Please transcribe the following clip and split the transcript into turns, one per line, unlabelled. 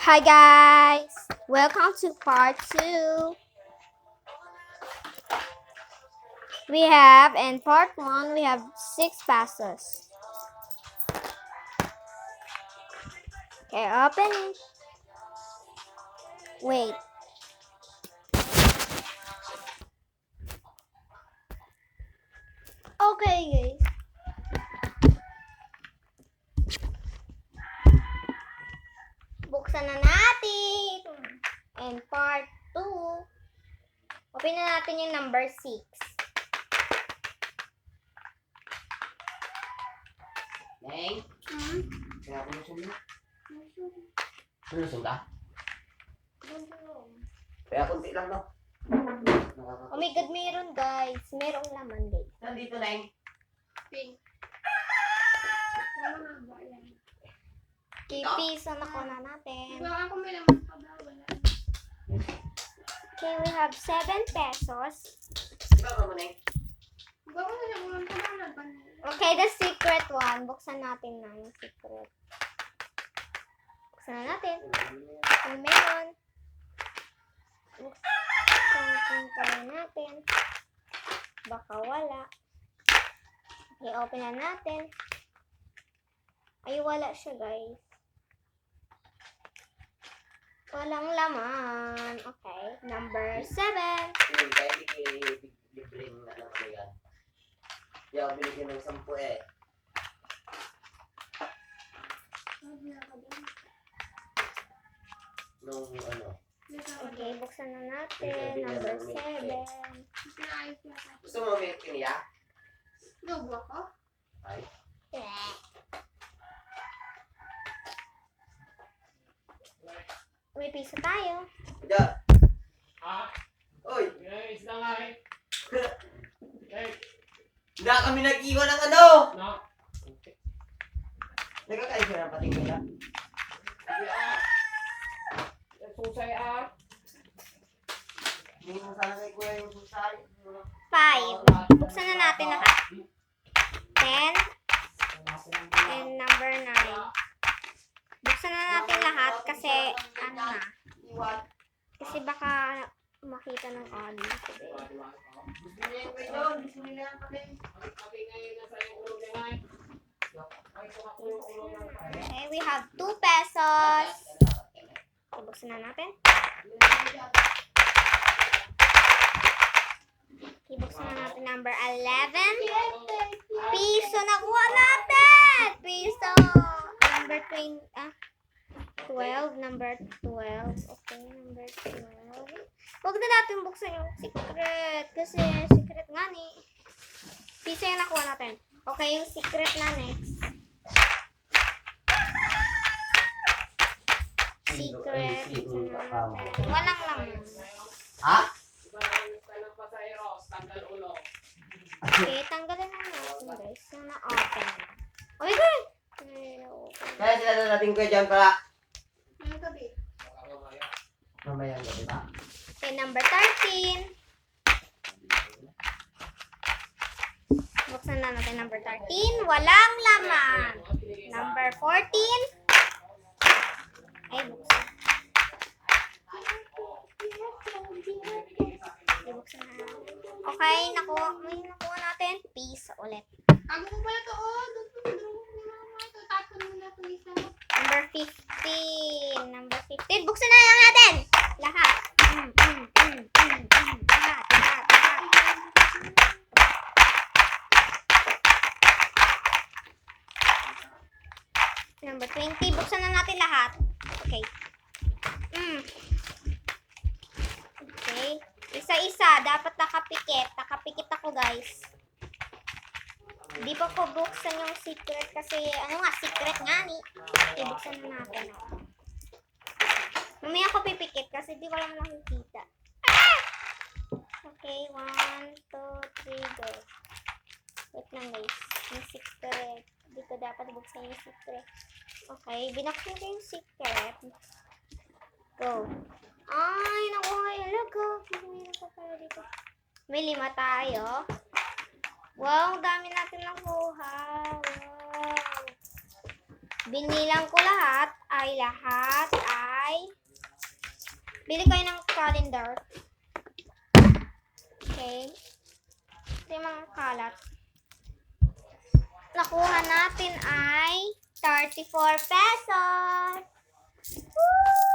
Hi guys! Welcome to part 2. In part 1, we have 6 passes. Okay, open it. Wait. Okay guys. Buksan na natin. And part 2. Open na natin yung number 6.
Neng? Kaya ako lusong na. Lusong ka? Kaya kunti lang daw.
Oh my god, meron guys. Merong laman guys.
Nandito, Neng.
Pink.
Piso na ko na natin.
Baka ako may laman pa ba? Wala.
Okay, we have 7 pesos.
Diba ba mo, Neng?
Baka na lang ulang pa na ba?
Okay, the secret one. Buksan natin na yung secret. Buksan na natin. Kung meron. Buksan natin. Baka wala. Okay, open na natin. Ay, wala siya, guys. Walang laman. Okay, number 7.
Kaya hindi libreng ano kami yan. Hindi ako binigyan ng 10 eh. Nung ano.
Okay, buksan na natin. Number 7.
Gusto mo may kiniya?
Lobo ako?
Ay.
May piso tayo.
Diyan.
Ah,
Uy.
isda nga eh. Eh,
Hindi kami nag-iwan ng ano.
no.
Nagkakain siya ng pating nila.
Hindi ah. Susay ah.
Hindi mo sana kay kuya yung susay.
5. Buksan na natin lahat. 10. And number 9. Buksan na natin lahat kasi ano na. Kasi baka makita ng audience today.
Gusto niya yung kuya doon. Gusto niya yung pating.
Pati ngayon nasa yung ulo niya nga eh. Ay, kumakulong ulo niya.
Okay, we have 2 pesos. Okay, buksan na natin. Okay, buksan na natin number 11. Piso nakuha natin! Piso! Number 12. Number 12. Okay, number 12. Huwag na natin buksan yung secret. Kasi secret nga ni. Piso yung nakuha natin. Okay, yung secret na next. Secret. Buksan na natin. Walang laman.
Ha?
Iba na yung style ng pasayros, tanggal ulo.
Okay, tanggalin na natin guys. Yung na-open. Oh my god! Ay, na-open.
Kaya sila na natin kuya dyan para
Ano gabi?
Baka mamaya.
mamaya gabi ba?
Okay, number 13. Buksan na natin number 13. Walang laman. Number 14. Ay, buksan. Ay, buksan na. Okay, may nakuha natin. Peace ulit.
Ako ko pala to, oh. Tatapon mo na ito isa.
Number 15. Number 15. Buksan na lang natin. Lahat. Lahat. Number 20. Buksan na natin lahat. Okay. Okay. Isa-isa. Dapat nakapikit. Nakapikit ako, guys. Hindi pa ko buksan yung secret kasi, secret nga ni. Okay, buksan na natin. Mamaya ako pipikit kasi di ko lang nakikita. Ah! Okay, 1, 2, 3, go. Wait lang guys. Yung secret. Hindi ko dapat buksan yung secret. Okay, binuksan ko yung secret. Go. Ay, nakuha yung logo. Mayroon pa pala dito. May 5 tayo. Wow, dami natin nakuha. Wow. Binilang ko lahat ay bili kayo ng calendar. Okay. Ito yung mga kalat. Nakuha natin ay 34 pesos. Woo!